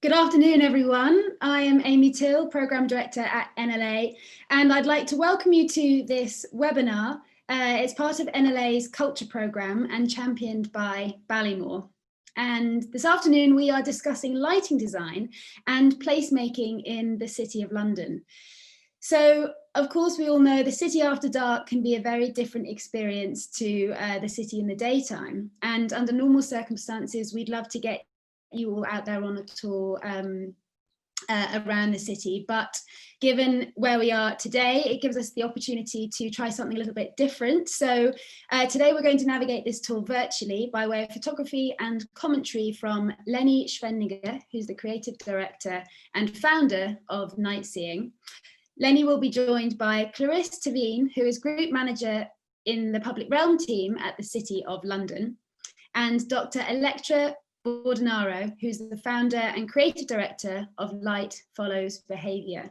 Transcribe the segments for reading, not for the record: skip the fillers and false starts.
Good afternoon, everyone. I am Amy Till, Programme Director at NLA, and I'd like to welcome you to this webinar. It's part of NLA's Culture Programme and championed by Ballymore. And this afternoon, we are discussing lighting design and placemaking in the City of London. So, of course, we all know the city after dark can be a very different experience to the city in the daytime. And under normal circumstances, we'd love to get you all out there on a tour around the city, but given where we are today, it gives us the opportunity to try something a little bit different. So today we're going to navigate this tour virtually by way of photography and commentary from Lenny Schwendiger, who's the creative director and founder of NightSeeing. Lenny will be joined by Clarisse Tavine, who is group manager in the public realm team at the City of London, and Dr. Electra Bordenaro, who's the founder and creative director of Light Follows Behaviour.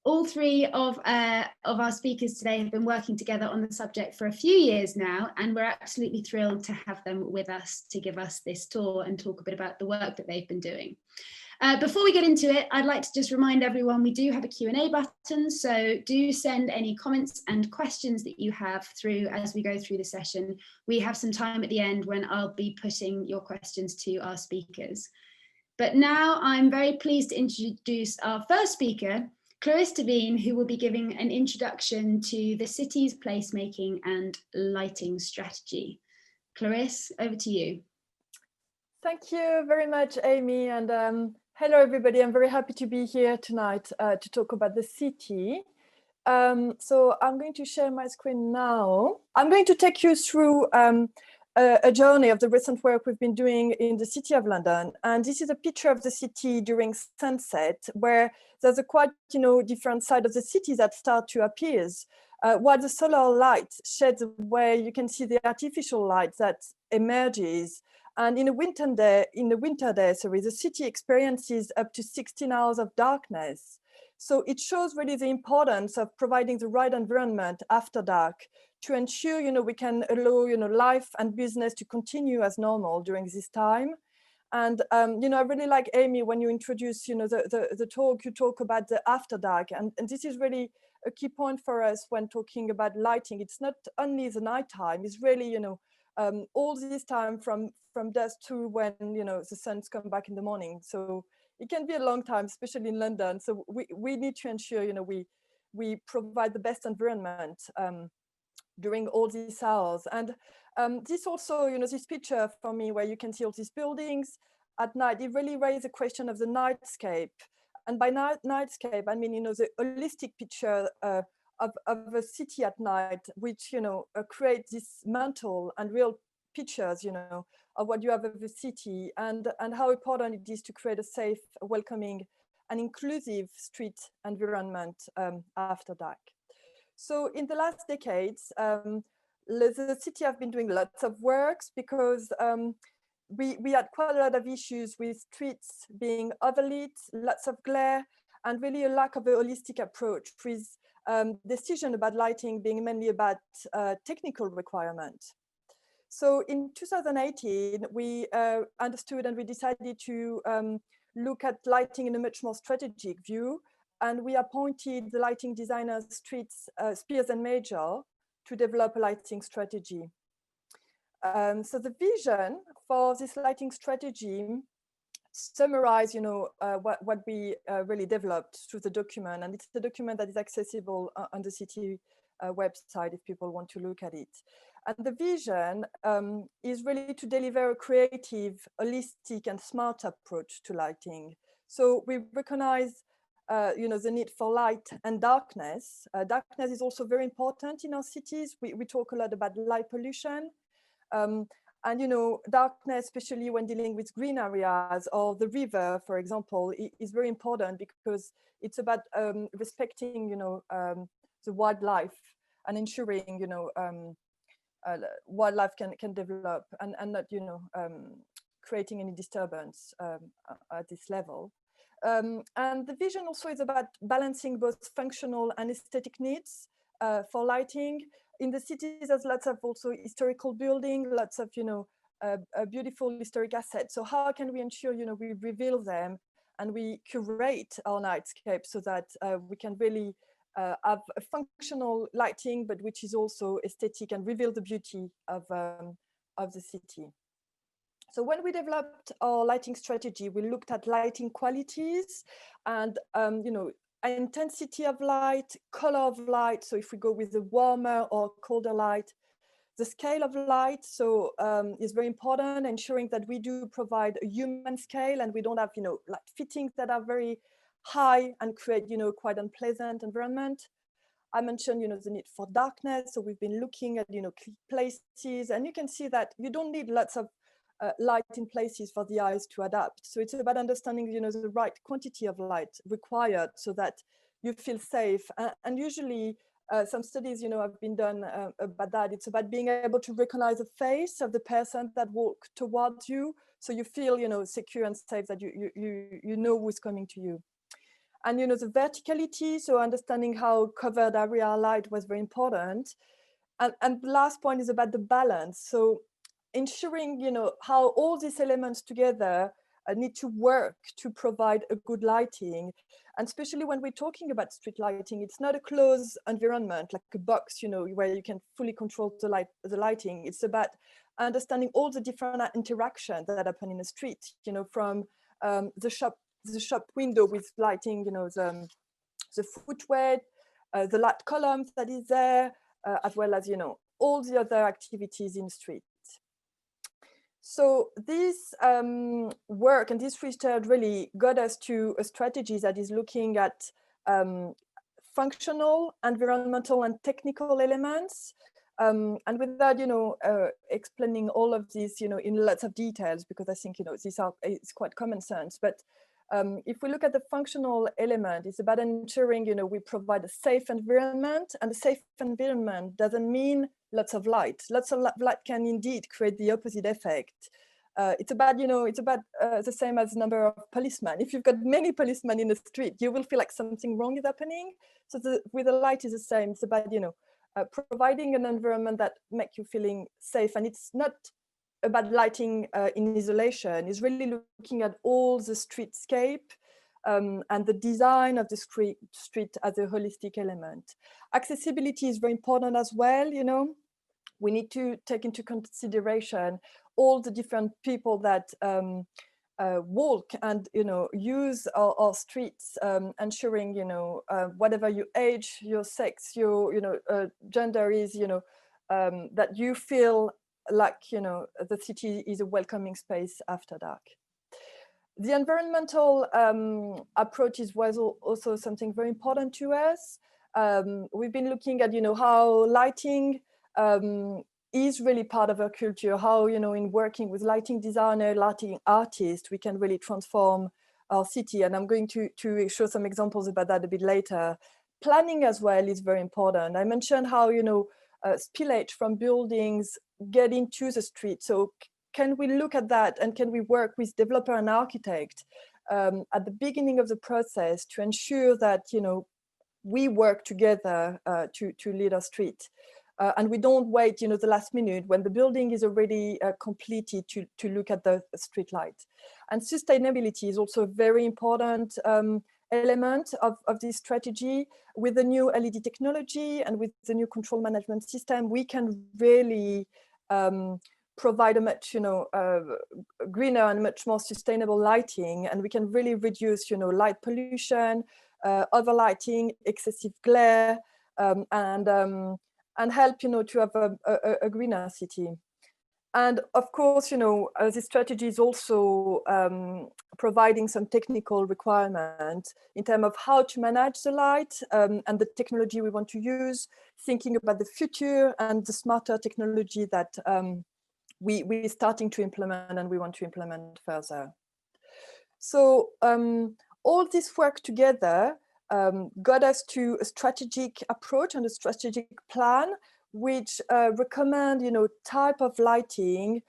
All three of our speakers today have been working together on the subject for a few years now, and we're absolutely thrilled to have them with us to give us this tour and talk a bit about the work that they've been doing. Before we get into it, I'd like to just remind everyone we do have a Q&A button, so do send any comments and questions that you have through as we go through the session. We have some time at the end when I'll be putting your questions to our speakers. But now I'm very pleased to introduce our first speaker, Clarisse Tavine, who will be giving an introduction to the city's placemaking and lighting strategy. Clarisse, over to you. Thank you very much, Amy, and hello, everybody. I'm very happy to be here tonight to talk about the city. So I'm going to share my screen now. I'm going to take you through a journey of the recent work we've been doing in the City of London. And this is a picture of the city during sunset, where there's a quite, different side of the city that start to appear. While the solar light sheds away, you can see the artificial light that emerges. And in a winter day, the city experiences up to 16 hours of darkness. So it shows really the importance of providing the right environment after dark to ensure, we can allow, life and business to continue as normal during this time. And, I really like, Amy, when you introduce, the talk, you talk about the after dark. And this is really a key point for us when talking about lighting. It's not only the nighttime, it's really, all this time from dusk to when the sun's come back in the morning. So it can be a long time, especially in London. So we need to ensure we provide the best environment during all these hours. And this also, this picture for me where you can see all these buildings at night, it really raises the question of the nightscape. And by nightscape, I mean the holistic picture of a city at night, which create this mental and real pictures of what you have of the city, and how important it is to create a safe, welcoming and inclusive street environment after dark. So in the last decades, the city have been doing lots of works because we had quite a lot of issues with streets being overlit, lots of glare, and really a lack of a holistic approach with decision about lighting being mainly about technical requirement. So in 2018, we understood and we decided to look at lighting in a much more strategic view. And we appointed the lighting designers Spears and Major to develop a lighting strategy. So the vision for this lighting strategy summarize what we really developed through the document, and it's the document that is accessible on the city website if people want to look at it. And the vision is really to deliver a creative, holistic and smart approach to lighting. So we recognize the need for light and darkness. Darkness is also very important in our cities. We talk a lot about light pollution. And darkness, especially when dealing with green areas or the river, for example, is very important because it's about respecting, the wildlife and ensuring, wildlife can develop and not, creating any disturbance at this level. And the vision also is about balancing both functional and aesthetic needs for lighting. In the cities, there's lots of also historical building, lots of, beautiful historic assets. So how can we ensure, we reveal them and we curate our nightscape so that we can really have a functional lighting, but which is also aesthetic and reveal the beauty of the city. So when we developed our lighting strategy, we looked at lighting qualities and, intensity of light, color of light. So if we go with a warmer or colder light, the scale of light, so is very important, ensuring that we do provide a human scale and we don't have, light fittings that are very high and create, quite unpleasant environment. I mentioned, the need for darkness. So we've been looking at, places, and you can see that you don't need lots of light in places for the eyes to adapt. So it's about understanding, the right quantity of light required so that you feel safe. And usually some studies, have been done about that. It's about being able to recognize the face of the person that walk towards you. So you feel, secure and safe, that you know who's coming to you. And, the verticality, so understanding how covered area light was very important. And the last point is about the balance. So ensuring, how all these elements together need to work to provide a good lighting. And especially when we're talking about street lighting, it's not a closed environment like a box, where you can fully control the lighting. It's about understanding all the different interactions that happen in the street, from the shop window with lighting, the footway, the light columns that is there, as well as, all the other activities in the street. So this work and this research really got us to a strategy that is looking at functional, environmental, and technical elements. And without, explaining all of this, in lots of details, because I think, it's quite common sense. But if we look at the functional element, it's about ensuring, we provide a safe environment, and a safe environment doesn't mean lots of light. Lots of light can indeed create the opposite effect. It's about, the same as number of policemen. If you've got many policemen in the street, you will feel like something wrong is happening. So with the light is the same. It's about, providing an environment that makes you feeling safe. And it's not about lighting in isolation. It's really looking at all the streetscape and the design of the street as a holistic element. Accessibility is very important as well. We need to take into consideration all the different people that walk and use our streets, ensuring whatever your age, your sex, your gender is, that you feel like the city is a welcoming space after dark. The environmental approaches was also something very important to us. We've been looking at how lighting is really part of our culture, how in working with lighting designer, lighting artists, we can really transform our city. And I'm going to show some examples about that a bit later. Planning as well is very important. I mentioned how spillage from buildings get into the street. So can we look at that, and can we work with developer and architect at the beginning of the process to ensure that we work together to lead our street, and we don't wait the last minute when the building is already completed to look at the street light. And sustainability is also a very important element of this strategy. With the new LED technology and with the new control management system, we can really provide a much greener and much more sustainable lighting, and we can really reduce light pollution, overlighting, excessive glare, and help to have a greener city. And of course, this strategy is also providing some technical requirements in terms of how to manage the light and the technology we want to use, thinking about the future and the smarter technology that we're starting to implement and we want to implement further. So all this work together got us to a strategic approach and a strategic plan, which recommend, type of lighting,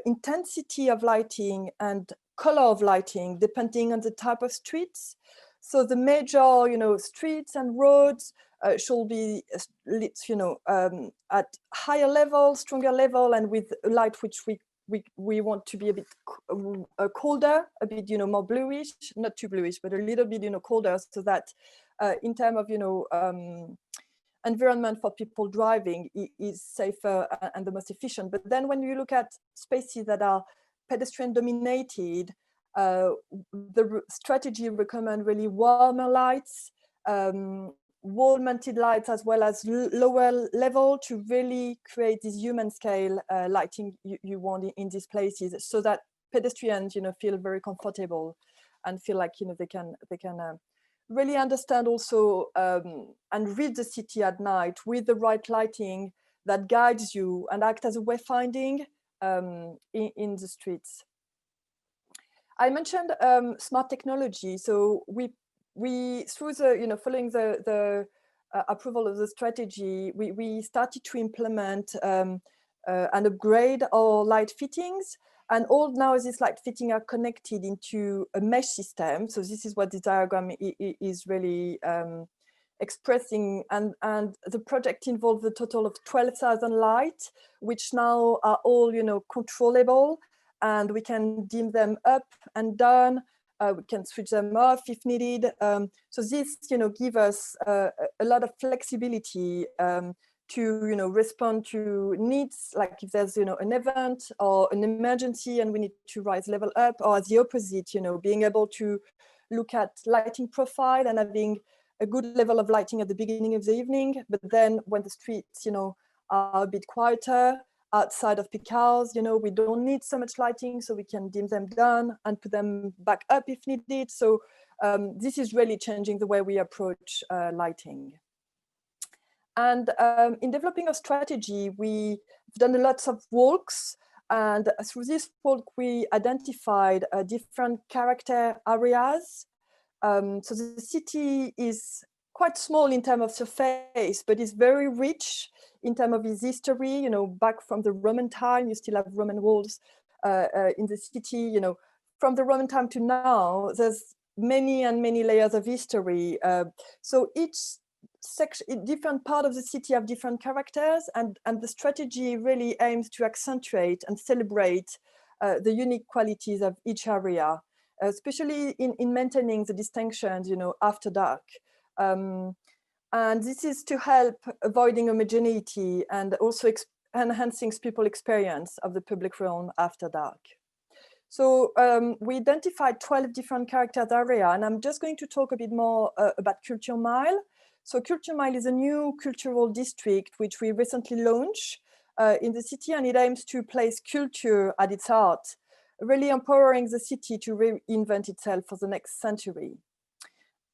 intensity of lighting, and color of lighting, depending on the type of streets. So the major, streets and roads should be lit, at higher level, stronger level, and with light which we we want to be a bit colder, a bit, more bluish, not too bluish, but a little bit, colder, so that in terms of, environment for people driving is safer and the most efficient. But then when you look at spaces that are pedestrian dominated, the strategy recommend really warmer lights, wall-mounted lights, as well as lower level, to really create this human scale lighting you want in these places, so that pedestrians, feel very comfortable and feel like, they can really understand also and read the city at night with the right lighting that guides you and act as a wayfinding in the streets. I mentioned smart technology. So we through the, following the approval of the strategy, we started to implement and upgrade our light fittings. And all now these light fittings are connected into a mesh system. So this is what the diagram is really expressing. And the project involved a total of 12,000 lights, which now are all, controllable, and we can dim them up and down. We can switch them off if needed. So this, give us a lot of flexibility to, respond to needs, like if there's, an event or an emergency and we need to rise level up, or the opposite, being able to look at lighting profile and having a good level of lighting at the beginning of the evening. But then when the streets, are a bit quieter, outside of peak hours, we don't need so much lighting, so we can dim them down and put them back up if needed. So this is really changing the way we approach lighting. And in developing a strategy, we've done lots of walks, and through this walk, we identified different character areas. So the city is quite small in terms of surface, but it's very rich in terms of its history. Back from the Roman time, you still have Roman walls in the city. From the Roman time to now, there's many and many layers of history. So each section, different part of the city have different characters, and the strategy really aims to accentuate and celebrate the unique qualities of each area, especially in maintaining the distinctions, after dark. And this is to help avoiding homogeneity and also enhancing people's experience of the public realm after dark. So we identified 12 different character areas, and I'm just going to talk a bit more about Culture Mile. So Culture Mile is a new cultural district which we recently launched in the city, and it aims to place culture at its heart, really empowering the city to reinvent itself for the next century.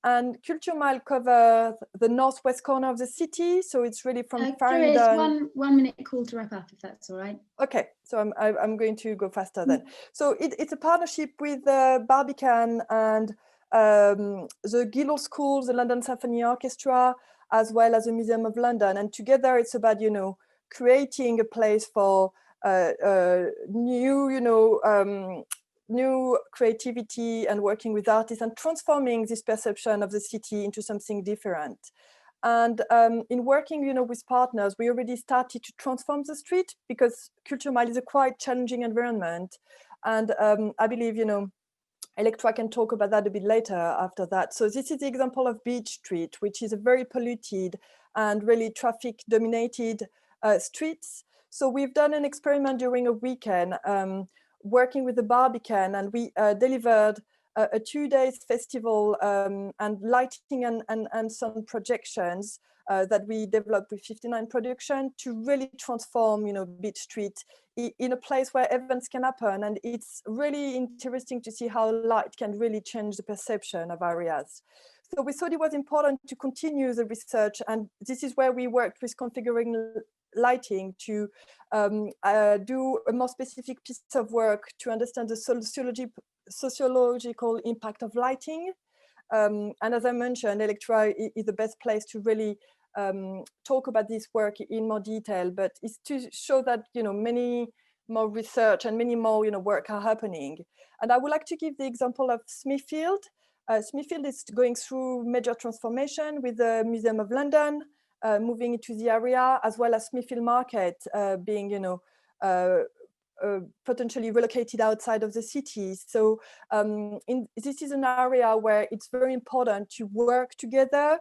And Culture Mile covers the northwest corner of the city, so it's really from Farringdon. One minute call to wrap up, if that's all right. Okay, so I'm going to go faster then. So it's a partnership with Barbican and the Guildhall School, the London Symphony Orchestra, as well as the Museum of London. And together it's about, creating a place for new creativity and working with artists and transforming this perception of the city into something different. And in working, with partners, we already started to transform the street, because Culture Mile is a quite challenging environment. And I believe, Electra can talk about that a bit later after that. So this is the example of Beach Street, which is a very polluted and really traffic dominated streets. So we've done an experiment during a weekend working with the Barbican, and we delivered a 2 days festival and lighting and some projections that we developed with 59 production to really transform, Beach Street in a place where events can happen. And it's really interesting to see how light can really change the perception of areas. So we thought it was important to continue the research, and this is where we worked with configuring lighting to do a more specific piece of work to understand the sociological impact of lighting. And as I mentioned, Electra is the best place to really talk about this work in more detail, but it's to show that, many more research and many more, work are happening. And I would like to give the example of Smithfield. Smithfield is going through major transformation with the Museum of London moving into the area, as well as Smithfield Market being, potentially relocated outside of the city. So this is an area where it's very important to work together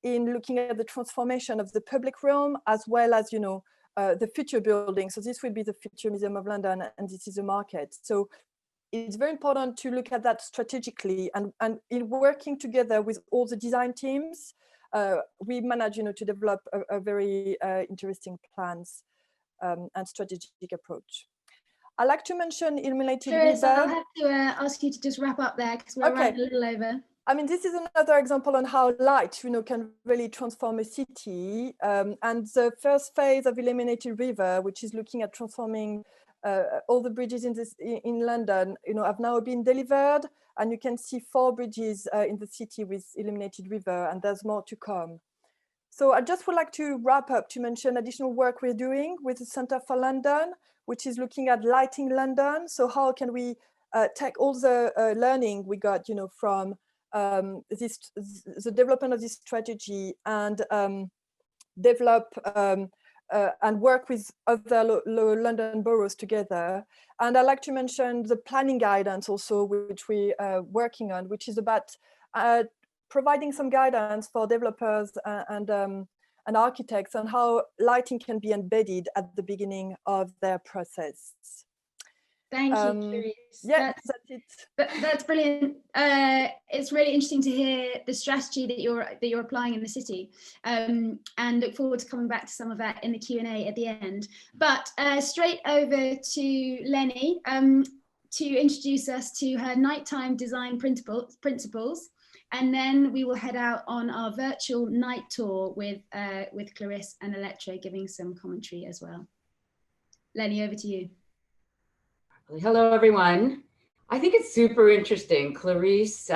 in looking at the transformation of the public realm, as well as, the future building. So this will be the future Museum of London, and this is a market. So it's very important to look at that strategically, and in working together with all the design teams, we manage, to develop a very interesting plans and strategic approach. I'd like to mention illuminated Clarisse, river. I'll have to ask you to just wrap up there because we're running a little over. I mean, this is another example on how light, can really transform a city. And the first phase of Illuminated River, which is looking at transforming all the bridges in London, have now been delivered. And you can see 4 bridges in the city with Illuminated River, and there's more to come. So I just would like to wrap up to mention additional work we're doing with the Centre for London, which is looking at lighting London. So how can we take all the learning we got, from the development of this strategy, and develop and work with other London boroughs together. And I'd like to mention the planning guidance also, which we are working on, which is about providing some guidance for developers and architects on how lighting can be embedded at the beginning of their process. Thank you, Clarisse. Yeah, that's it. That's brilliant. It's really interesting to hear the strategy that you're applying in the city, and look forward to coming back to some of that in the Q&A at the end. But straight over to Lenny to introduce us to her nighttime design principles, and then we will head out on our virtual night tour with Clarisse and Elettra giving some commentary as well. Lenny, over to you. Hello, everyone. I think it's super interesting. Clarisse,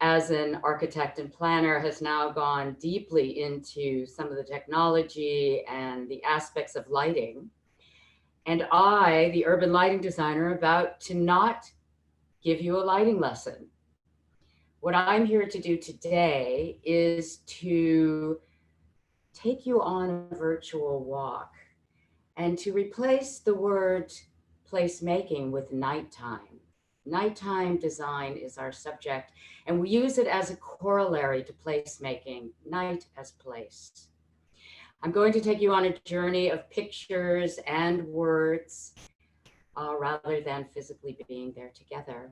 as an architect and planner, has now gone deeply into some of the technology and the aspects of lighting. And I, the urban lighting designer, about to not give you a lighting lesson. What I'm here to do today is to take you on a virtual walk and to replace the word placemaking with nighttime. Nighttime design is our subject, and we use it as a corollary to placemaking, night as place. I'm going to take you on a journey of pictures and words rather than physically being there together.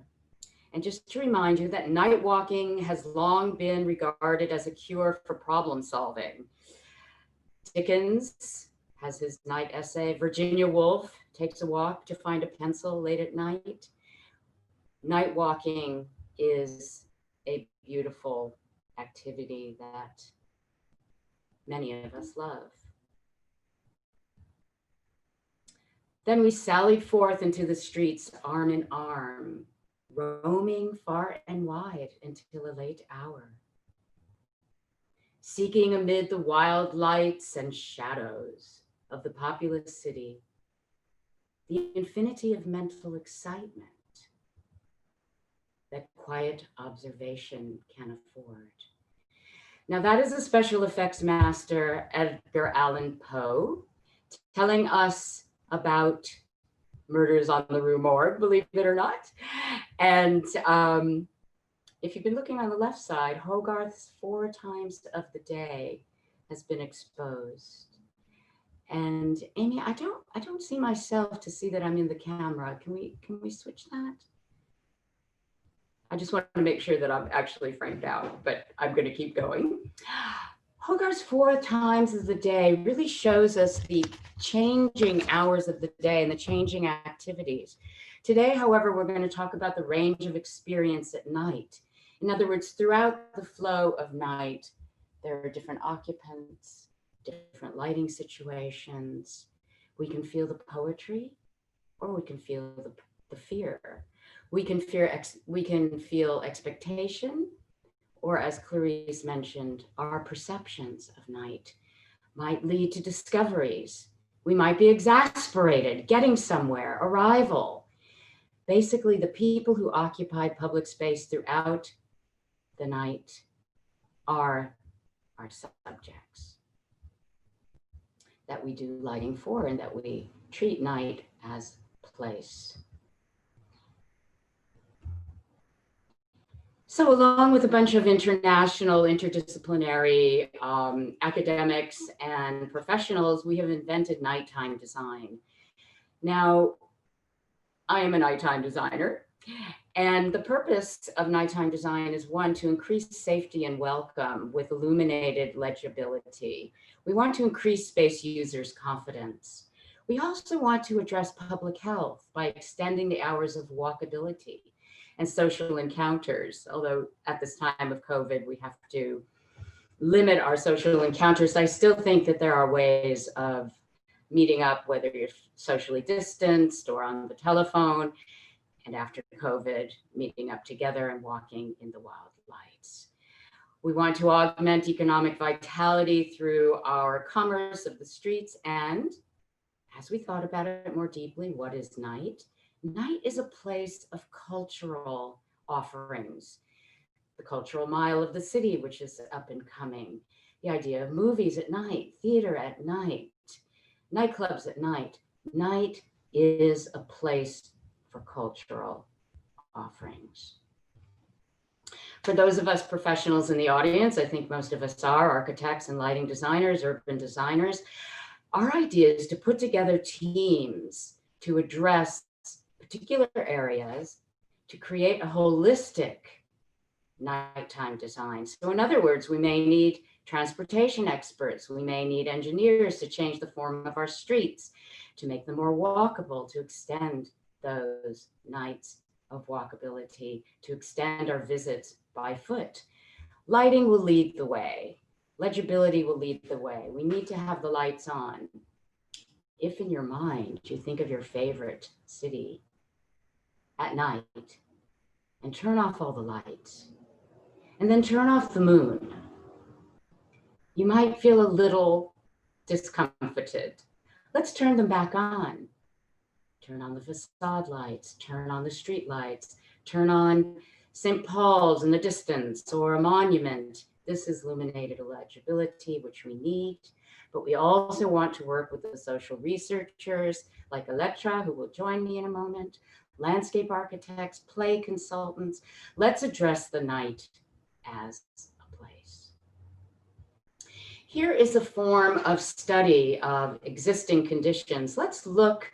And just to remind you that night walking has long been regarded as a cure for problem solving. Dickens has his night essay. Virginia Woolf takes a walk to find a pencil late at night. Night walking is a beautiful activity that many of us love. Then we sallied forth into the streets arm in arm, roaming far and wide until a late hour, seeking amid the wild lights and shadows of the populous city the infinity of mental excitement that quiet observation can afford. Now that is a special effects master, Edgar Allan Poe, telling us about murders on the Rue Morgue, believe it or not. And if you've been looking on the left side, Hogarth's 4 times of the day has been exposed. And Amy, I don't see myself to see that I'm in the camera. Can we switch that? I just want to make sure that I'm actually framed out, but I'm going to keep going. Hogarth's 4 times of the day really shows us the changing hours of the day and the changing activities. Today, however, we're going to talk about the range of experience at night. In other words, throughout the flow of night, there are different occupants, different lighting situations. We can feel the poetry, or we can feel the fear. We can feel expectation, or as Clarisse mentioned, our perceptions of night might lead to discoveries. We might be exasperated, getting somewhere, arrival. Basically, the people who occupy public space throughout the night are our subjects that we do lighting for and that we treat night as place. So along with a bunch of international, interdisciplinary academics and professionals, we have invented nighttime design. Now, I am a nighttime designer, and the purpose of nighttime design is, one, to increase safety and welcome with illuminated legibility. We want to increase space users' confidence. We also want to address public health by extending the hours of walkability and social encounters. Although at this time of COVID, we have to limit our social encounters, I still think that there are ways of meeting up, whether you're socially distanced or on the telephone, and after COVID, meeting up together and walking in the wild lights. We want to augment economic vitality through our commerce of the streets. And as we thought about it more deeply, what is night? Night is a place of cultural offerings. The cultural mile of the city, which is up and coming. The idea of movies at night, theater at night, nightclubs at night. Night is a place for cultural offerings. For those of us professionals in the audience, I think most of us are architects and lighting designers, urban designers. Our idea is to put together teams to address particular areas to create a holistic nighttime design. So in other words, we may need transportation experts. We may need engineers to change the form of our streets, to make them more walkable, to extend those nights of walkability, to extend our visits by foot. Lighting will lead the way. Legibility will lead the way. We need to have the lights on. If in your mind you think of your favorite city at night and turn off all the lights and then turn off the moon, you might feel a little discomfited. Let's turn them back on. Turn on the facade lights, turn on the street lights, turn on St. Paul's in the distance or a monument. This is illuminated legibility, which we need, but we also want to work with the social researchers like Electra, who will join me in a moment, landscape architects, play consultants. Let's address the night as a place. Here is a form of study of existing conditions. Let's look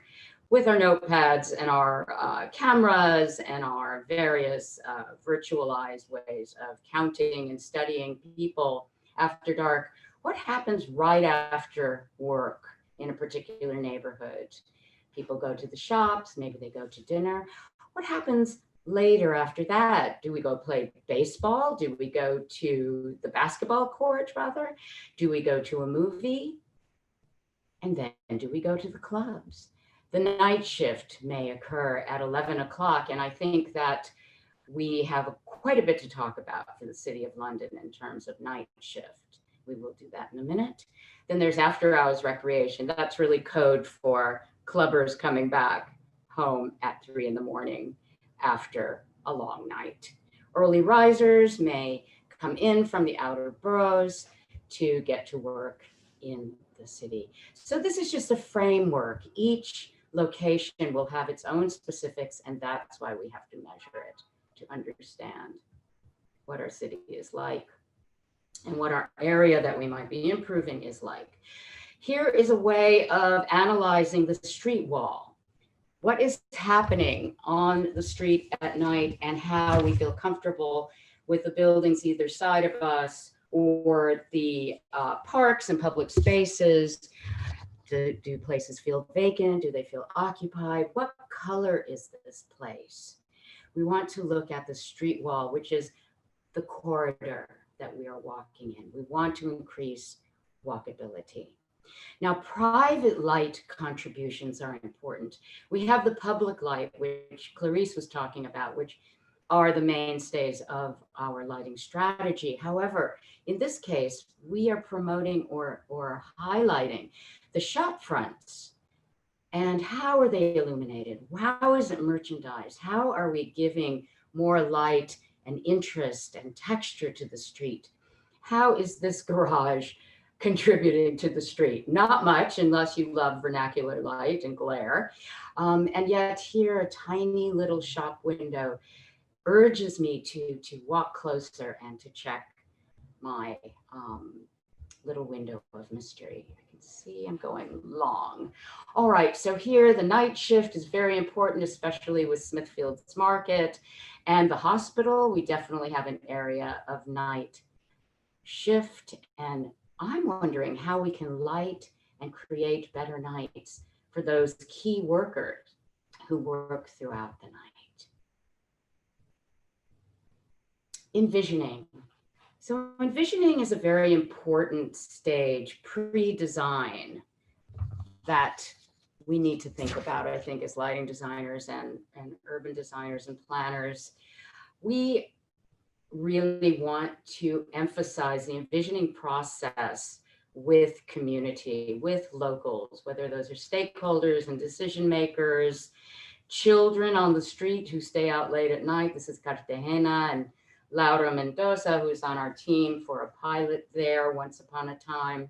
with our notepads and our cameras and our various virtualized ways of counting and studying people after dark. What happens right after work in a particular neighborhood? People go to the shops, maybe they go to dinner. What happens later after that? Do we go play baseball? Do we go to the basketball court rather? Do we go to a movie? And then do we go to the clubs? The night shift may occur at 11 o'clock. And I think that we have quite a bit to talk about for the City of London in terms of night shift. We will do that in a minute. Then there's after hours recreation. That's really code for clubbers coming back home at 3 in the morning after a long night. Early risers may come in from the outer boroughs to get to work in the city. So this is just a framework. Each location will have its own specifics, and that's why we have to measure it to understand what our city is like and what our area that we might be improving is like. Here is a way of analyzing the street wall. What is happening on the street at night and how we feel comfortable with the buildings either side of us or the parks and public spaces. Do places feel vacant? Do they feel occupied? What color is this place? We want to look at the street wall, which is the corridor that we are walking in. We want to increase walkability. Now, private light contributions are important. We have the public light, which Clarice was talking about, which are the mainstays of our lighting strategy. However, in this case, we are promoting or highlighting the shop fronts. And how are they illuminated? How is it merchandised? How are we giving more light and interest and texture to the street? How is this garage contributing to the street. Not much, unless you love vernacular light and glare. And yet here, a tiny little shop window urges me to walk closer and to check my little window of mystery. I can see I'm going long. All right, so here the night shift is very important, especially with Smithfield's Market and the hospital. We definitely have an area of night shift, and I'm wondering how we can light and create better nights for those key workers who work throughout the night. Envisioning. So envisioning is a very important stage, pre-design, that we need to think about, I think, as lighting designers and urban designers and planners. We really want to emphasize the envisioning process with community, with locals, whether those are stakeholders and decision makers, children on the street who stay out late at night. This is Cartagena and Laura Mendoza, who's on our team for a pilot there once upon a time.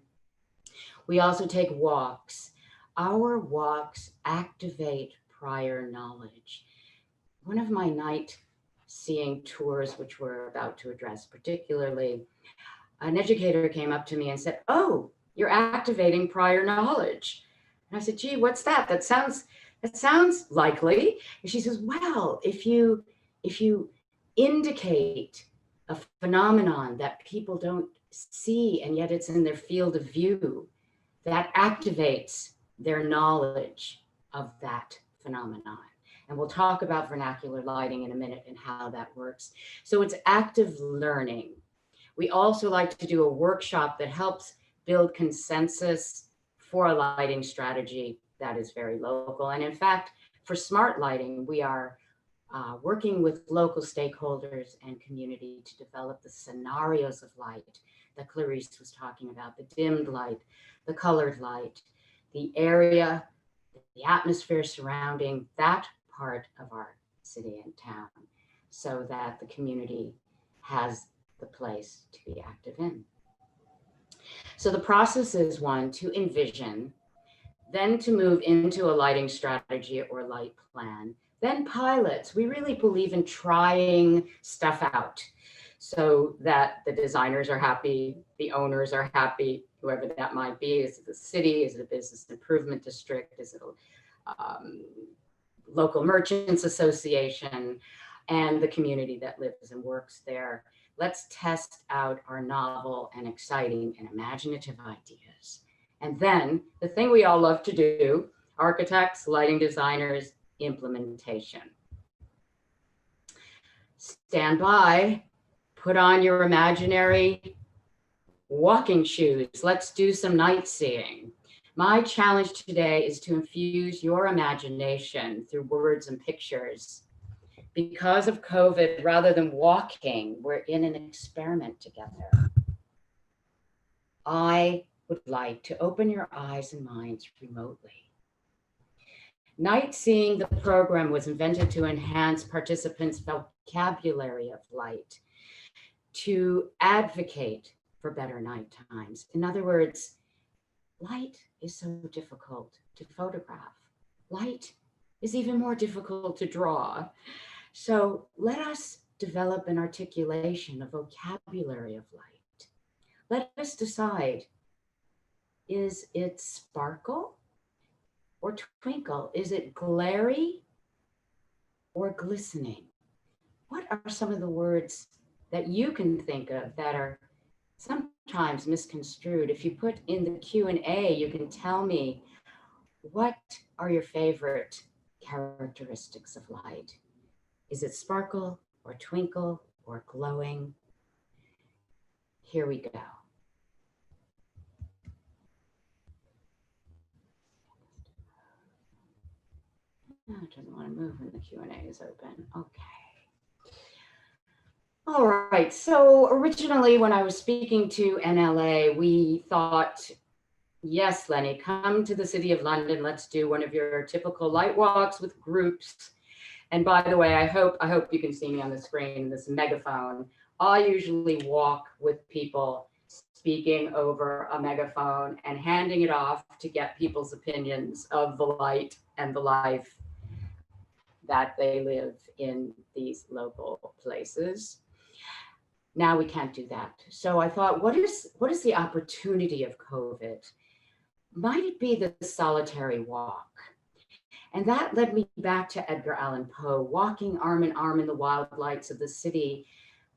We also take walks. Our walks activate prior knowledge. One of my night seeing tours, which we're about to address particularly, an educator came up to me and said, "Oh, you're activating prior knowledge." And I said, "Gee, what's that? That sounds likely." And she says, "Well, if you indicate a phenomenon that people don't see and yet it's in their field of view, that activates their knowledge of that phenomenon." And we'll talk about vernacular lighting in a minute and how that works. So it's active learning. We also like to do a workshop that helps build consensus for a lighting strategy that is very local. And in fact, for smart lighting, we are working with local stakeholders and community to develop the scenarios of light that Clarice was talking about, the dimmed light, the colored light, the area, the atmosphere surrounding that part of our city and town, so that the community has the place to be active in. So the process is, one, to envision, then to move into a lighting strategy or light plan, then pilots. We really believe in trying stuff out so that the designers are happy, the owners are happy, whoever that might be. Is it the city? Is it a business improvement district? Is it a local merchants association, and the community that lives and works there? Let's test out our novel and exciting and imaginative ideas. And then the thing we all love to do, architects, lighting designers, implementation. Stand by, put on your imaginary walking shoes. Let's do some night seeing. My challenge today is to infuse your imagination through words and pictures. Because of COVID, rather than walking, we're in an experiment together. I would like to open your eyes and minds remotely. NightSeeing, the program, was invented to enhance participants' vocabulary of light, to advocate for better night times. In other words, light is so difficult to photograph. Light is even more difficult to draw. So let us develop an articulation, a vocabulary of light. Let us decide, is it sparkle or twinkle? Is it glary or glistening? What are some of the words that you can think of that are sometimes misconstrued? If you put in the Q&A, you can tell me, what are your favorite characteristics of light? Is it sparkle or twinkle or glowing? Here we go. No, it doesn't want to move when the Q&A is open. Okay. All right. So originally, when I was speaking to NLA, we thought, yes, Lenny, come to the City of London. Let's do one of your typical light walks with groups. And by the way, I hope you can see me on the screen, this megaphone. I usually walk with people speaking over a megaphone and handing it off to get people's opinions of the light and the life that they live in these local places. Now we can't do that. So I thought, what is the opportunity of COVID? Might it be the solitary walk? And that led me back to Edgar Allan Poe, walking arm in arm in the wild lights of the city,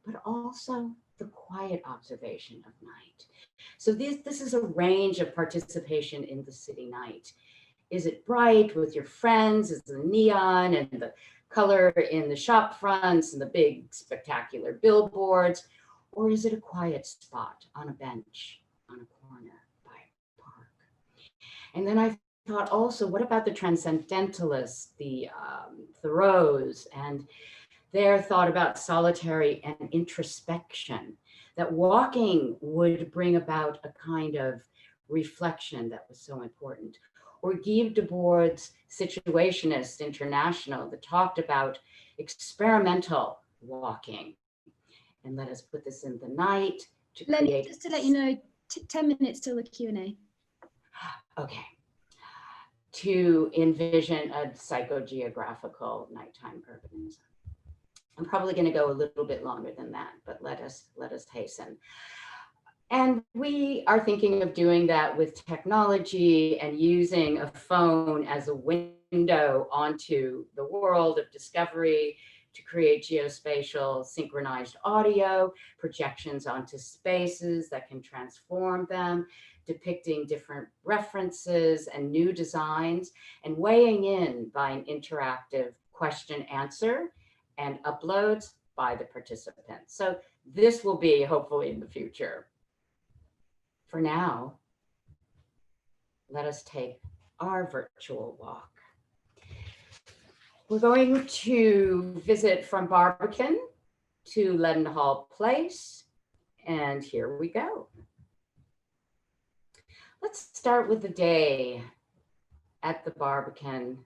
but also the quiet observation of night. So this is a range of participation in the city night. Is it bright with your friends? Is the neon and the color in the shop fronts and the big spectacular billboards? Or is it a quiet spot on a bench, on a corner by a park? And then I thought also, what about the transcendentalists, the Thoreaus, and their thought about solitary and introspection, that walking would bring about a kind of reflection that was so important. Or Guy Debord's Situationist International that talked about experimental walking. And let us put this in the night to create. Just to let you know, 10 minutes till the Q&A. Okay. To envision a psychogeographical nighttime urbanism. I'm probably going to go a little bit longer than that, but let us hasten. And we are thinking of doing that with technology and using a phone as a window onto the world of discovery to create geospatial synchronized audio, projections onto spaces that can transform them, depicting different references and new designs, and weighing in by an interactive question answer and uploads by the participants. So this will be hopefully in the future. For now, let us take our virtual walk. We're going to visit from Barbican to Leadenhall Place, and here we go. Let's start with the day at the Barbican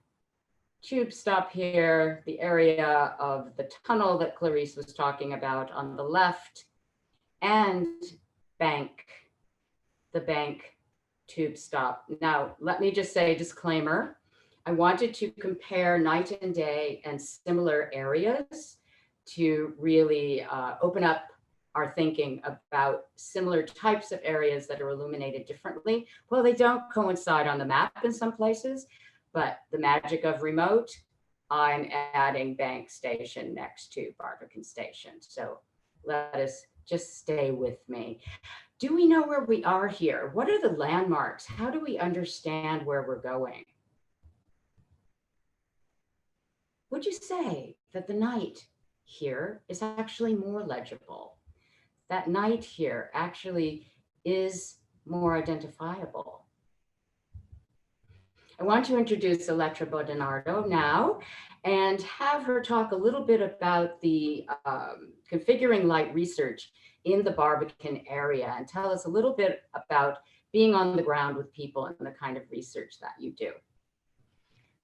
tube stop here, the area of the tunnel that Clarice was talking about on the left, and the bank tube stop. Now, let me just say, disclaimer, I wanted to compare night and day and similar areas to really open up our thinking about similar types of areas that are illuminated differently. Well, they don't coincide on the map in some places, but the magic of remote, I'm adding Bank Station next to Barbican Station. So let us just stay with me. Do we know where we are here? What are the landmarks? How do we understand where we're going? Would you say that the night here is actually more legible? That night here actually is more identifiable? I want to introduce Elettra Bodinardo now and have her talk a little bit about the configuring light research in the Barbican area and tell us a little bit about being on the ground with people and the kind of research that you do.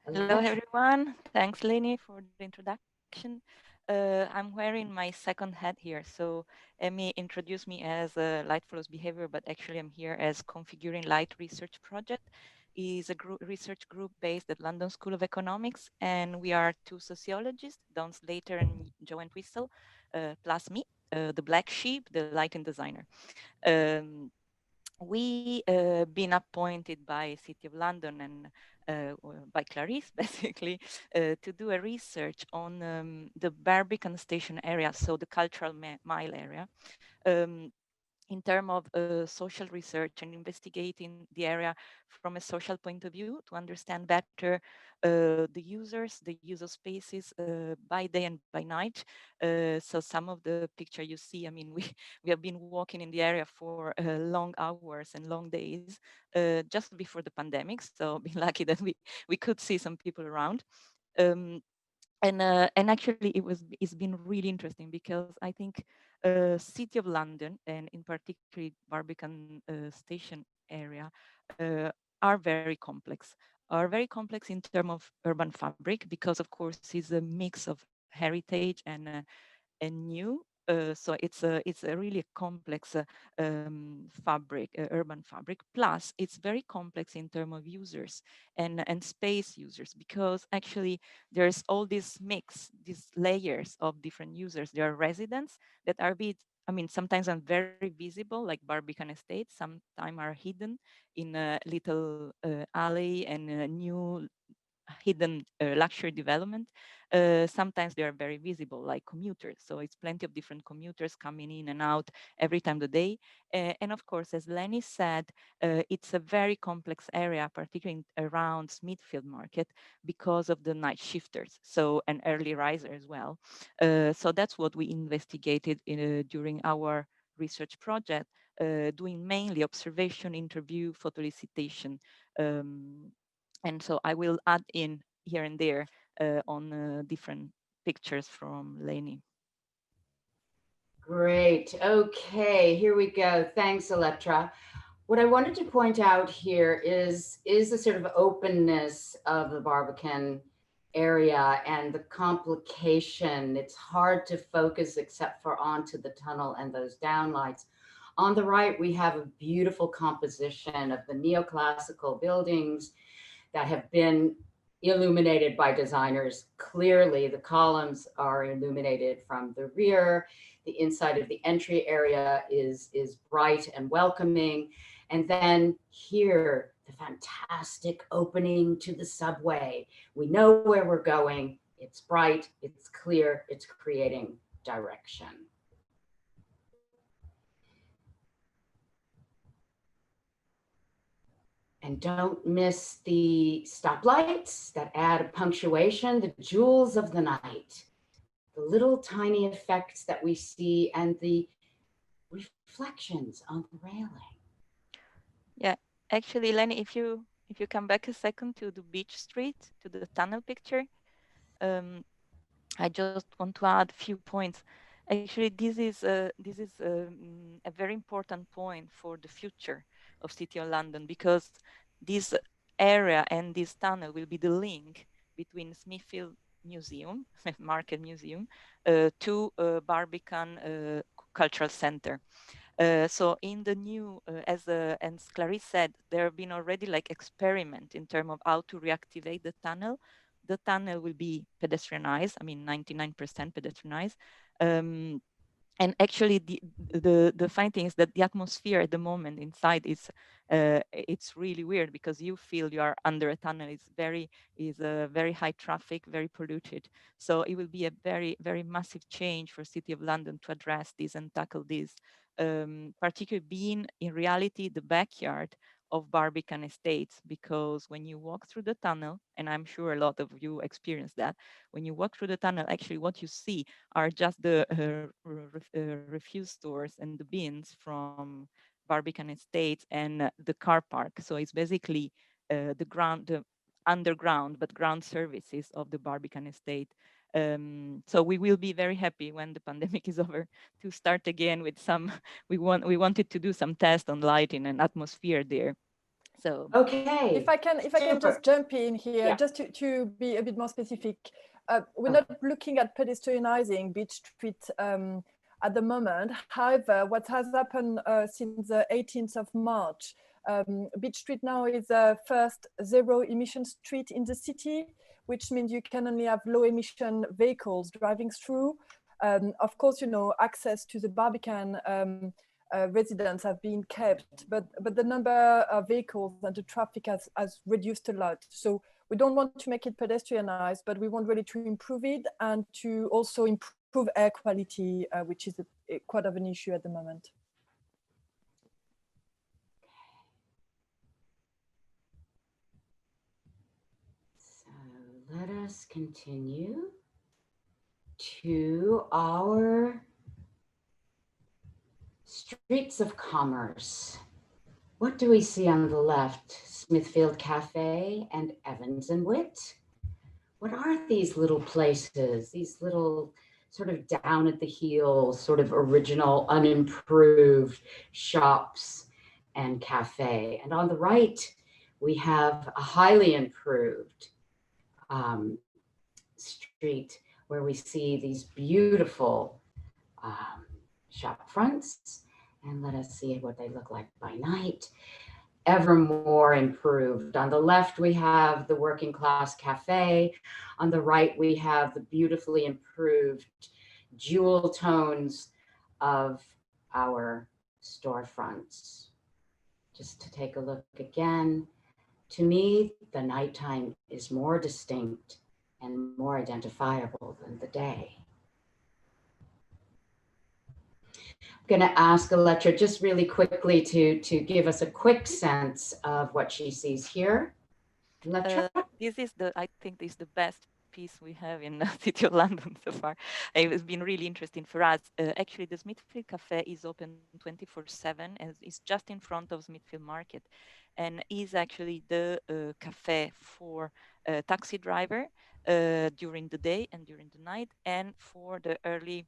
Hello, everyone. Thanks, Leni, for the introduction. I'm wearing my second hat here. So Emmy introduced me as a Light Follows Behavior, but actually I'm here as Configuring Light Research Project. Is a research group based at London School of Economics, and we are two sociologists, Don Slater and Joanne Twistle, plus me, the black sheep, the lighting designer. We been appointed by City of London and by Clarice, basically, to do a research on the Barbican Station area, so the cultural mile area. In terms of social research and investigating the area from a social point of view to understand better the users, the use of spaces by day and by night. So some of the picture you see, I mean, we have been walking in the area for long hours and long days just before the pandemic. So being lucky that we could see some people around. And actually it's been really interesting because I think City of London and in particular Barbican station area are very complex in terms of urban fabric, because of course it's a mix of heritage and new So it's a really complex fabric, urban fabric. Plus, it's very complex in terms of users and space users, because actually there's all this mix, these layers of different users. There are residents that are sometimes are very visible, like Barbican Estates. Sometimes are hidden in a little alley and a new hidden luxury development. Sometimes they are very visible, like commuters. So it's plenty of different commuters coming in and out every time of the day. And of course, as Lenny said, it's a very complex area, particularly around Smithfield Market, because of the night shifters, so an early riser as well. So that's what we investigated during our research project, doing mainly observation, interview, photo elicitation. And so I will add in here and there on different pictures from Lenny. Great. Okay, here we go. Thanks, Elettra. What I wanted to point out here is the sort of openness of the Barbican area and the complication. It's hard to focus except for onto the tunnel and those downlights. On the right, we have a beautiful composition of the neoclassical buildings that have been illuminated by designers. Clearly, the columns are illuminated from the rear. The inside of the entry area is bright and welcoming. And then here, the fantastic opening to the subway. We know where we're going. It's bright, it's clear, it's creating direction. And don't miss the stoplights that add punctuation, the jewels of the night, the little tiny effects that we see, and the reflections on the railing. Yeah, actually, Lenny, if you come back a second to the beach street, to the tunnel picture, I just want to add a few points. Actually, this is a very important point for the future of City of London, because this area and this tunnel will be the link between Smithfield Museum, Market Museum, to Barbican Cultural Center. So in the new, as Clarice said, there have been already like experiment in terms of how to reactivate the tunnel. The tunnel will be pedestrianized. 99% pedestrianized. And actually, the funny thing is that the atmosphere at the moment inside is it's really weird, because you feel you are under a tunnel. It's very high traffic, very polluted. So it will be a very massive change for City of London to address this and tackle this, particularly being in reality the backyard of Barbican Estates, because when you walk through the tunnel, and I'm sure a lot of you experience that, when you walk through the tunnel, actually what you see are just the refuse stores and the bins from Barbican Estates and the car park. So it's basically the underground but ground services of the Barbican Estate. So we will be very happy when the pandemic is over to start again with some. We wanted to do some tests on lighting and atmosphere there. So okay, if I can just jump in here, yeah. just to be a bit more specific. We're not looking at pedestrianizing Beach Street at the moment. However, what has happened since the 18th of March, Beach Street now is the first zero emission street in the city, which means you can only have low emission vehicles driving through. Of course, access to the Barbican residents have been kept, but the number of vehicles and the traffic has reduced a lot. So we don't want to make it pedestrianized, but we want really to improve it and to also improve air quality, which is quite of an issue at the moment. So let us continue to our streets of commerce. What do we see on the left? Smithfield Cafe and Evans and Witt. What are these little places? These little sort of down at the heel, sort of original, unimproved shops and cafe. And on the right, we have a highly improved street where we see these beautiful shop fronts, and let us see what they look like by night. Ever more improved. On the left, we have the working class cafe. On the right, we have the beautifully improved jewel tones of our storefronts. Just to take a look again, to me, the nighttime is more distinct and more identifiable than the day. I'm going to ask Electra just really quickly to give us a quick sense of what she sees here. Electra? This is I think this is the best piece we have in the City of London so far. It's been really interesting for us. Actually, the Smithfield Cafe is open 24/7 and it's just in front of Smithfield Market, and is actually the cafe for taxi driver during the day and during the night, and for the early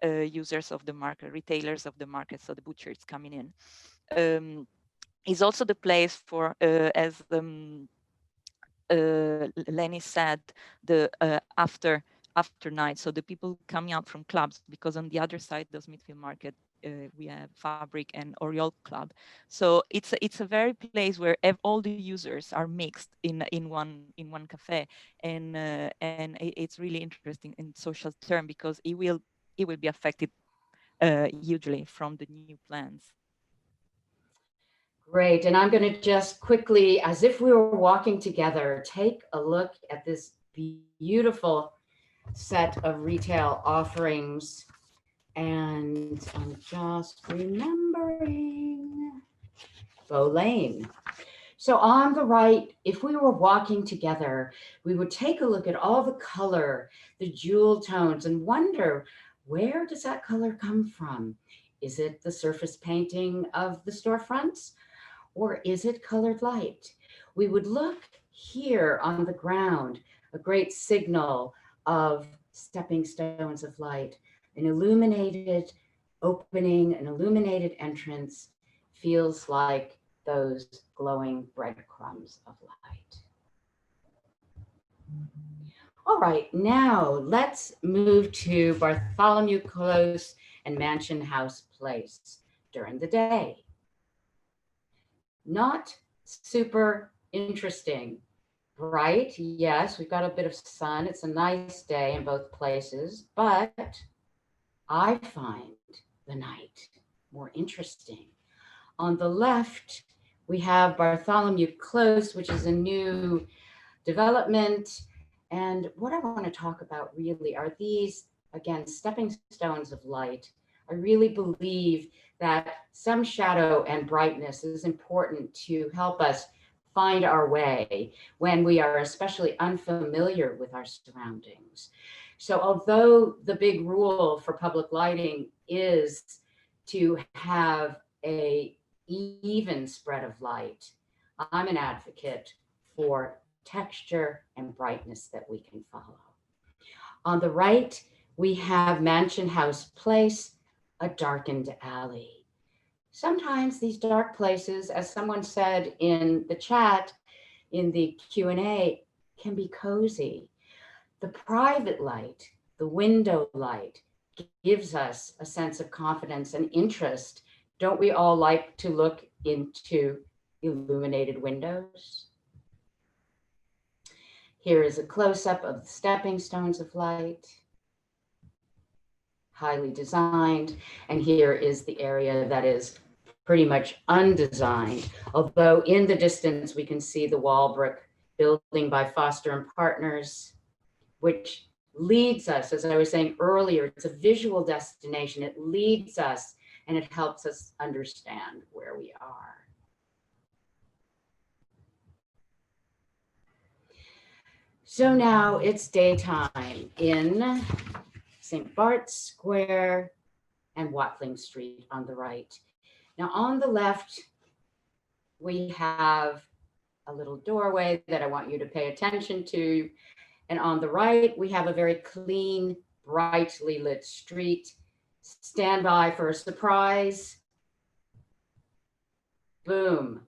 users of the market, retailers of the market, so the butchers coming in. Is also the place for, as Lenny said, the after night, so the people coming out from clubs, because on the other side of Smithfield Market we have Fabric and Oriole Club, so it's a very place where all the users are mixed in one cafe, and it's really interesting in social term, because it will be affected hugely from the new plans. Great, and I'm going to just quickly, as if we were walking together, take a look at this beautiful set of retail offerings. And I'm just remembering Bow Lane. So on the right, if we were walking together, we would take a look at all the color, the jewel tones, and wonder, where does that color come from? Is it the surface painting of the storefronts? Or is it colored light? We would look here on the ground, a great signal of stepping stones of light, an illuminated opening, an illuminated entrance feels like those glowing breadcrumbs of light. All right, now let's move to Bartholomew Close and Mansion House Place during the day. Not super interesting, right? Yes, we've got a bit of sun. It's a nice day in both places, but I find the night more interesting. On the left, we have Bartholomew Close, which is a new development. And what I want to talk about really are these, again, stepping stones of light. I really believe that some shadow and brightness is important to help us find our way when we are especially unfamiliar with our surroundings. So although the big rule for public lighting is to have an even spread of light, I'm an advocate for texture and brightness that we can follow. On the right, we have Mansion House Place, a darkened alley. Sometimes these dark places, as someone said in the chat, in the Q&A, can be cozy. The private light, the window light, gives us a sense of confidence and interest. Don't we all like to look into illuminated windows? Here is a close-up of the stepping stones of light, highly designed. And here is the area that is pretty much undesigned. Although in the distance, we can see the Walbrook building by Foster and Partners, which leads us, as I was saying earlier, it's a visual destination. It leads us and it helps us understand where we are. So now it's daytime in St. Bart's Square and Watling Street on the right. Now on the left, we have a little doorway that I want you to pay attention to. And on the right, we have a very clean, brightly lit street. Stand by for a surprise. Boom.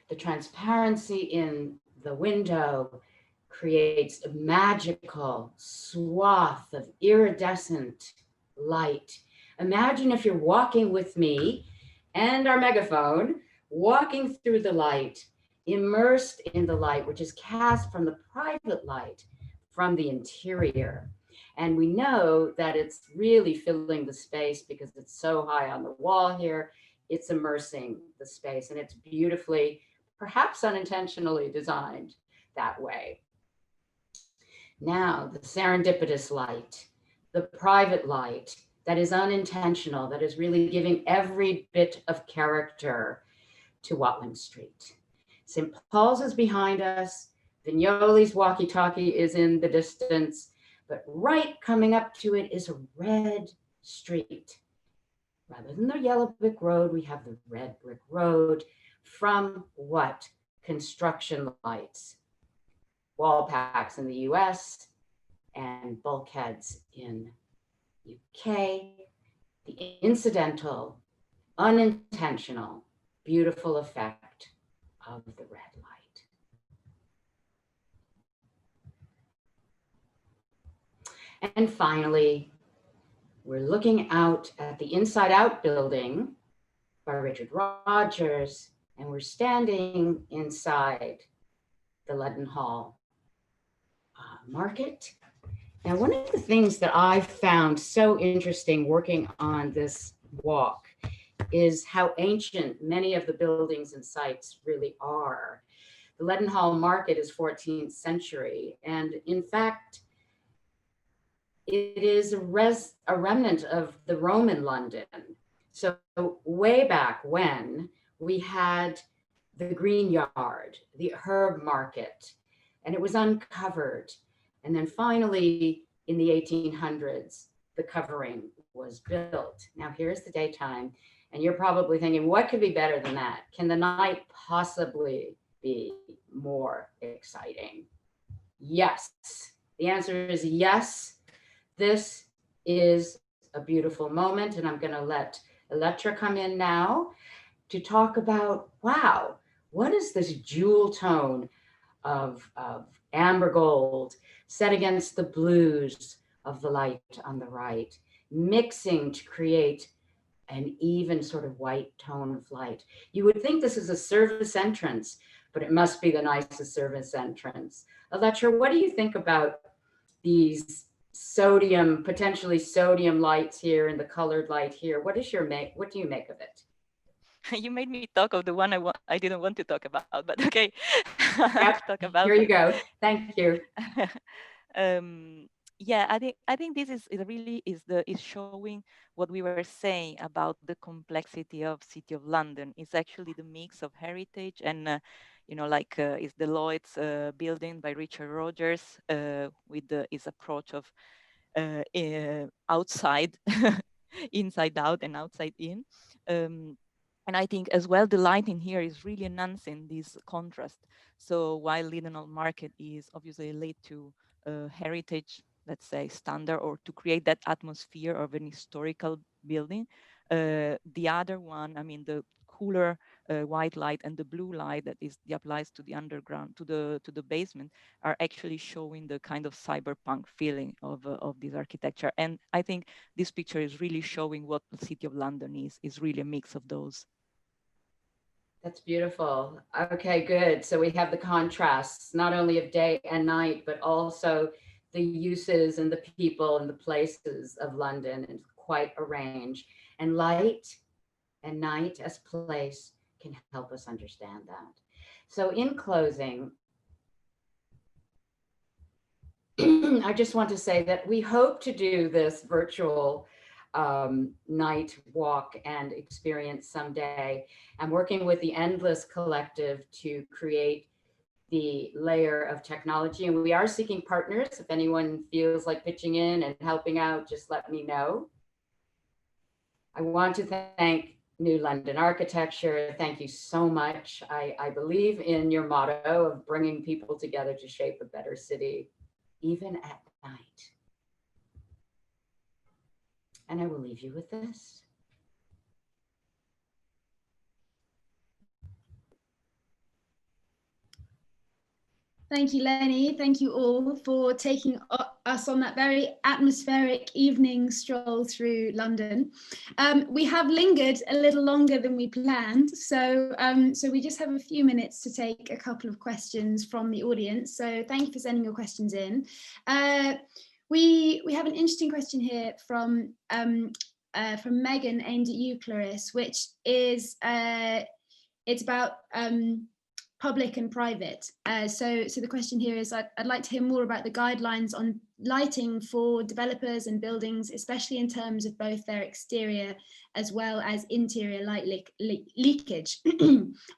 The transparency in the window creates a magical swath of iridescent light. Imagine if you're walking with me and our megaphone, walking through the light, immersed in the light, which is cast from the private light from the interior. And we know that it's really filling the space because it's so high on the wall here. It's immersing the space, and it's beautifully, perhaps unintentionally designed that way. Now, the serendipitous light, the private light that is unintentional, that is really giving every bit of character to Watling Street. St. Paul's is behind us. Vignoli's walkie-talkie is in the distance, but right coming up to it is a red street. Rather than the yellow brick road, we have the red brick road. From what? Construction lights, wall packs in the US and bulkheads in UK. The incidental, unintentional, beautiful effect of the red light. And finally, we're looking out at the Inside Out building by Richard Rogers, and we're standing inside the Leadenhall Market. Now, one of the things that I found so interesting working on this walk is how ancient many of the buildings and sites really are. The Leadenhall Market is 14th century, and in fact, it is a remnant of the Roman London. So way back when, we had the Green Yard, the Herb Market, and it was uncovered. And then finally, in the 1800s, the covering was built. Now here's the daytime, and you're probably thinking, what could be better than that? Can the night possibly be more exciting? Yes, the answer is yes. This is a beautiful moment, and I'm going to let Elettra come in now to talk about, wow, what is this jewel tone of amber gold set against the blues of the light on the right, mixing to create an even sort of white tone of light. You would think this is a service entrance, but it must be the nicest service entrance. Elettra, what do you think about these potentially sodium lights here and the colored light here? What do you make of it? You made me talk of the one I didn't want to talk about, but okay. Yep. Talk about here you go. Thank you. Yeah, I think this is showing what we were saying about the complexity of City of London. It's actually the mix of heritage and is Deloitte's building by Richard Rogers with his approach of outside, inside out and outside in. And I think as well, the lighting here is really enhancing this contrast. So while Leadenhall Market is obviously laid to heritage, let's say, standard, or to create that atmosphere of an historical building, the other one, I mean, the cooler white light and the blue light that applies to the underground, to the basement, are actually showing the kind of cyberpunk feeling of this architecture. And I think this picture is really showing what the City of London is really a mix of those. That's beautiful. Okay, good. So we have the contrasts, not only of day and night, but also the uses and the people and the places of London, and quite a range. And light and night as place can help us understand that. So in closing, I just want to say that we hope to do this virtual night walk and experience someday. I'm working with the Endless Collective to create the layer of technology, and we are seeking partners. If anyone feels like pitching in and helping out, just let me know. I want to thank New London Architecture. Thank you so much. I believe in your motto of bringing people together to shape a better city, even at night. And I will leave you with this. Thank you, Lenny. Thank you all for taking us on that very atmospheric evening stroll through London. We have lingered a little longer than we planned, so we just have a few minutes to take a couple of questions from the audience. So thank you for sending your questions in. We have an interesting question here from Megan, aimed at you, Clarisse, which is it's about public and private. So the question here is, I'd like to hear more about the guidelines on lighting for developers and buildings, especially in terms of both their exterior as well as interior light leakage.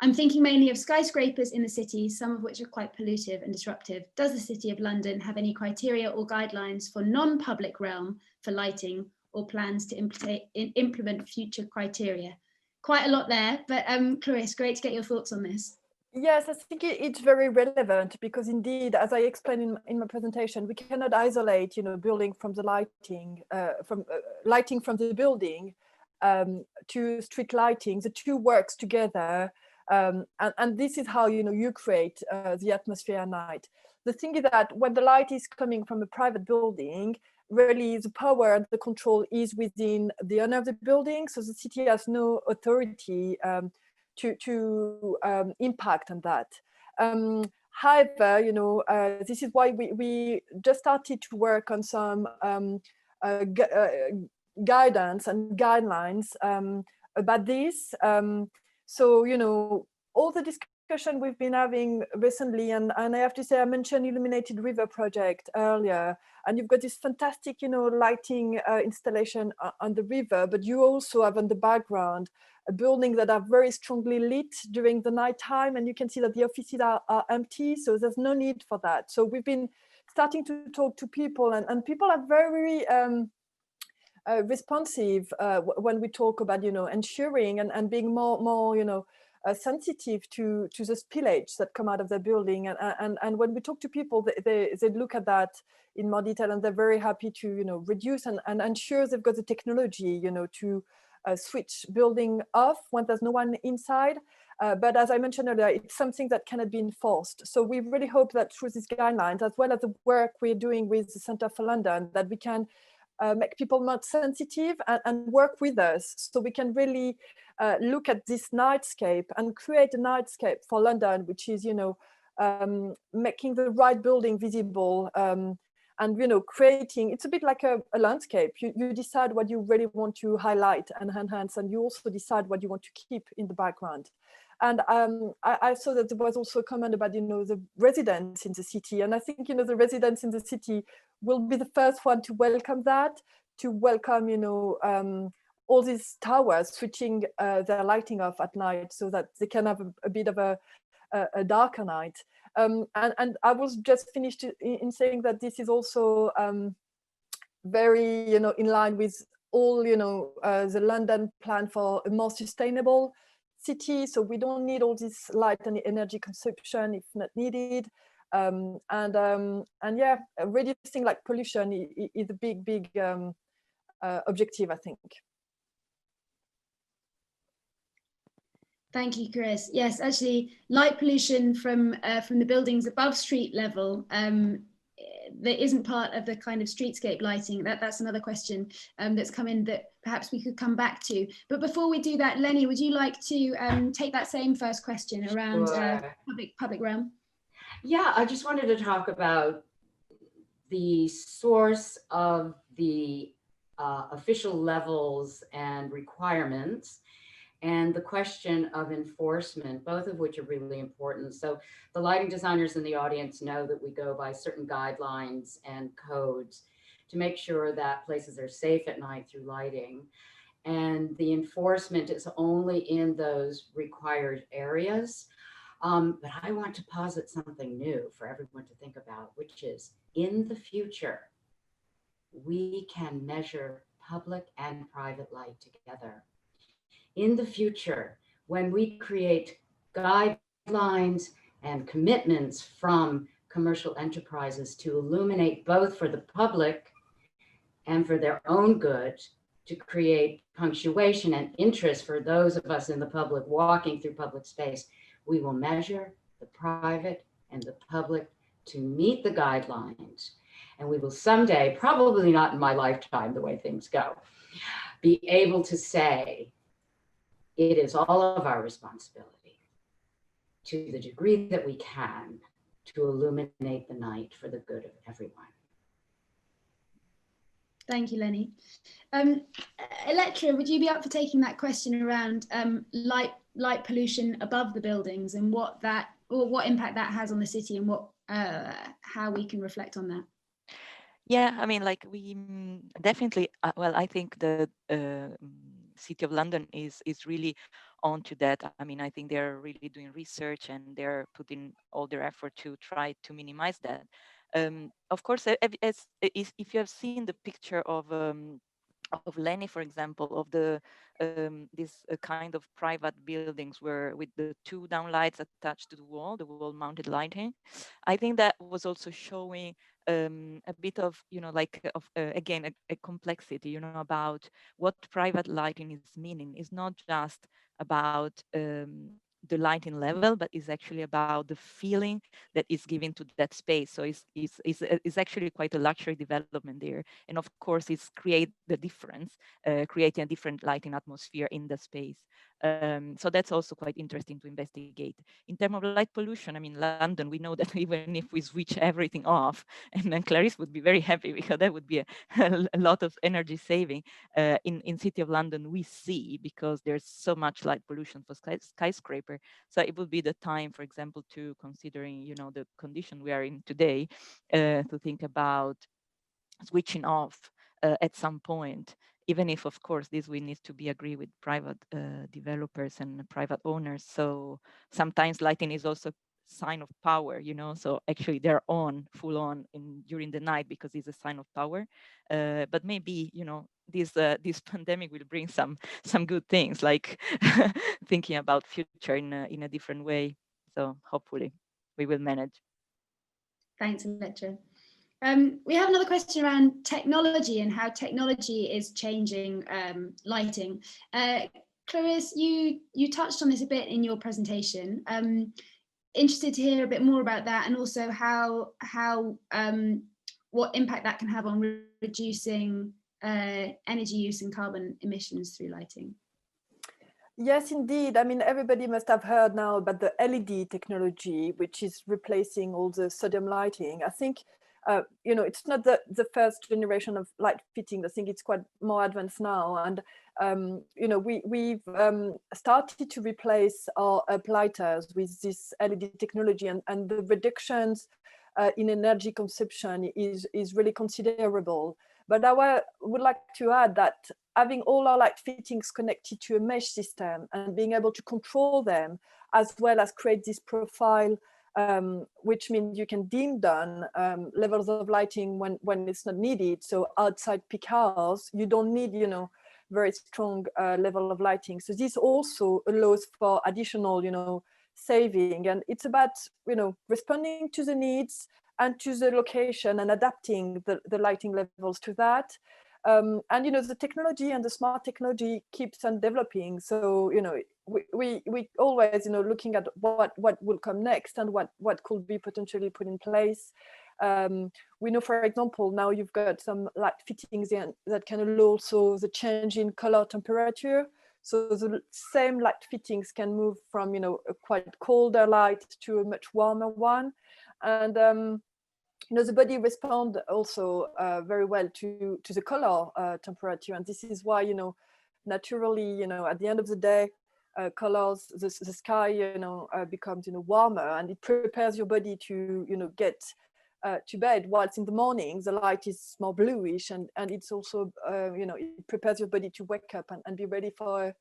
I'm thinking mainly of skyscrapers in the city, some of which are quite pollutive and disruptive. Does the City of London have any criteria or guidelines for non-public realm for lighting, or plans to implement future criteria? Quite a lot there, but Clarisse, great to get your thoughts on this. Yes, I think it's very relevant because indeed, as I explained in my presentation, we cannot isolate, building from the lighting, lighting from the building to street lighting. The two works together, and this is how you create the atmosphere at night. The thing is that when the light is coming from a private building, really the power and the control is within the owner of the building, so the city has no authority to impact on that. However, this is why we just started to work on some guidance and guidelines about this. So, all the discussion we've been having recently, and I have to say, I mentioned Illuminated River project earlier, and you've got this fantastic, lighting installation on the river, but you also have on the background a building that are very strongly lit during the night time, and you can see that the offices are empty, so there's no need for that. So we've been starting to talk to people, and people are very responsive when we talk about, ensuring and being more sensitive to the spillage that come out of the building. And when we talk to people, they look at that in more detail, and they're very happy to, reduce and ensure they've got the technology, to switch building off when there's no one inside. But as I mentioned earlier, it's something that cannot be enforced. So we really hope that through these guidelines, as well as the work we're doing with the Centre for London, that we can make people more sensitive and work with us, so we can really look at this nightscape and create a nightscape for London, which is, making the right building visible, and creating, it's a bit like a landscape. You decide what you really want to highlight and enhance, and you also decide what you want to keep in the background. And I saw that there was also a comment about, the residents in the city. And I think, the residents in the city will be the first one to welcome that, to welcome, all these towers switching their lighting off at night so that they can have a bit of a darker night. And I was just finished in saying that this is also very, in line with all, the London plan for a more sustainable city. So we don't need all this light and energy consumption if not needed. And yeah, reducing like pollution is a big objective, I think. Thank you, Chris. Yes, actually, light pollution from the buildings above street level that isn't part of the kind of streetscape lighting. That's another question that's come in that perhaps we could come back to. But before we do that, Lenny, would you like to take that same first question around public realm? Yeah, I just wanted to talk about the source of the official levels and requirements, and the question of enforcement, both of which are really important. So the lighting designers in the audience know that we go by certain guidelines and codes to make sure that places are safe at night through lighting. And the enforcement is only in those required areas. But I want to posit something new for everyone to think about, which is, in the future, we can measure public and private light together. In the future, when we create guidelines and commitments from commercial enterprises to illuminate both for the public and for their own good, to create punctuation and interest for those of us in the public walking through public space, we will measure the private and the public to meet the guidelines. And we will someday, probably not in my lifetime, the way things go, be able to say it is all of our responsibility, to the degree that we can, to illuminate the night for the good of everyone. Thank you, Lenny. Electra, would you be up for taking that question around light pollution above the buildings and what impact that has on the city and how we can reflect on that? Yeah, I mean, like we definitely, well, I think the City of London is really onto that. I mean, I think they're really doing research and they're putting all their effort to try to minimize that. Of course, if you have seen the picture of Lenny, for example, of the this kind of private buildings where with the two downlights attached to the wall mounted lighting, I think that was also showing a bit of, you know, like again, a complexity, you know, about what private lighting is meaning. It's not just about the lighting level, but is actually about the feeling that is given to that space. So it's actually quite a luxury development there. And of course, it's create the difference, creating a different lighting atmosphere in the space. So that's also quite interesting to investigate. In terms of light pollution, I mean, London, we know that even if we switch everything off, and then Clarice would be very happy because that would be a lot of energy saving. In City of London, we see, because there's so much light pollution for skyscraper. So it would be the time, for example, to considering, you know, the condition we are in today, to think about switching off at some point, even if, of course, this will need to be agreed with private developers and private owners. So sometimes lighting is also sign of power, you know, so actually they're on full on during the night because it's a sign of power. But maybe, you know, this pandemic will bring some good things, like thinking about future in a different way. So hopefully we will manage. Thanks, Electra. We have another question around technology and how technology is changing lighting. Clarice, you touched on this a bit in your presentation. Interested to hear a bit more about that, and also how what impact that can have on reducing energy use and carbon emissions through lighting. Yes, indeed. I mean, everybody must have heard now about the LED technology, which is replacing all the sodium lighting. I think, you know, it's not the first generation of light fitting. I think it's quite more advanced now. And, you know, we've started to replace our uplighters with this LED technology, and the reductions in energy consumption is really considerable. But I would like to add that having all our light fittings connected to a mesh system and being able to control them, as well as create this profile, which means you can dim down levels of lighting when it's not needed. So outside peak hours, you don't need, you know, very strong level of lighting. So this also allows for additional, you know, saving. And it's about, you know, responding to the needs and to the location and adapting the lighting levels to that. And, you know, the technology and the smart technology keeps on developing. So, you know, we always, you know, looking at what will come next and what could be potentially put in place. We know, for example, now you've got some light fittings that can allow also the change in color temperature. So the same light fittings can move from, you know, a quite colder light to a much warmer one. And you know, the body responds also very well to the color temperature, and this is why, you know, naturally, you know, at the end of the day, colors, the sky, you know, becomes, you know, warmer, and it prepares your body to, you know, get to bed. Whilst in the morning the light is more bluish, and it's also you know, it prepares your body to wake up and be ready for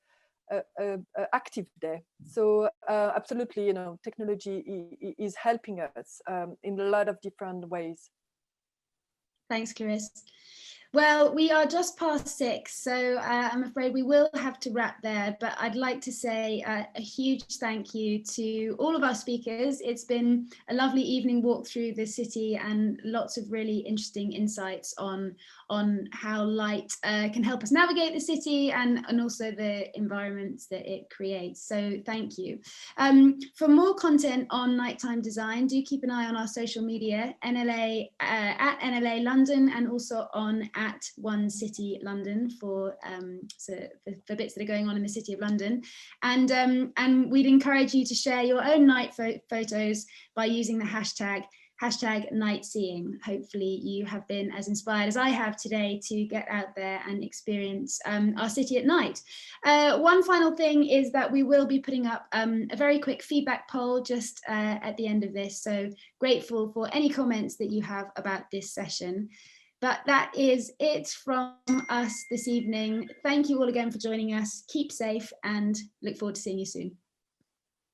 a active day. So absolutely, you know, technology is helping us in a lot of different ways. Thanks, Clarice. Well, we are just past 6, so I'm afraid we will have to wrap there, but I'd like to say a huge thank you to all of our speakers. It's been a lovely evening walk through the city and lots of really interesting insights on how light can help us navigate the city and also the environments that it creates. So thank you. For more content on nighttime design, do keep an eye on our social media, NLA, at NLA London, and also on at One City London for bits that are going on in the City of London. And we'd encourage you to share your own night photos by using the hashtag NightSeeing. Hopefully you have been as inspired as I have today to get out there and experience our city at night. One final thing is that we will be putting up a very quick feedback poll just at the end of this, so grateful for any comments that you have about this session. But that is it from us this evening. Thank you all again for joining us. Keep safe and look forward to seeing you soon.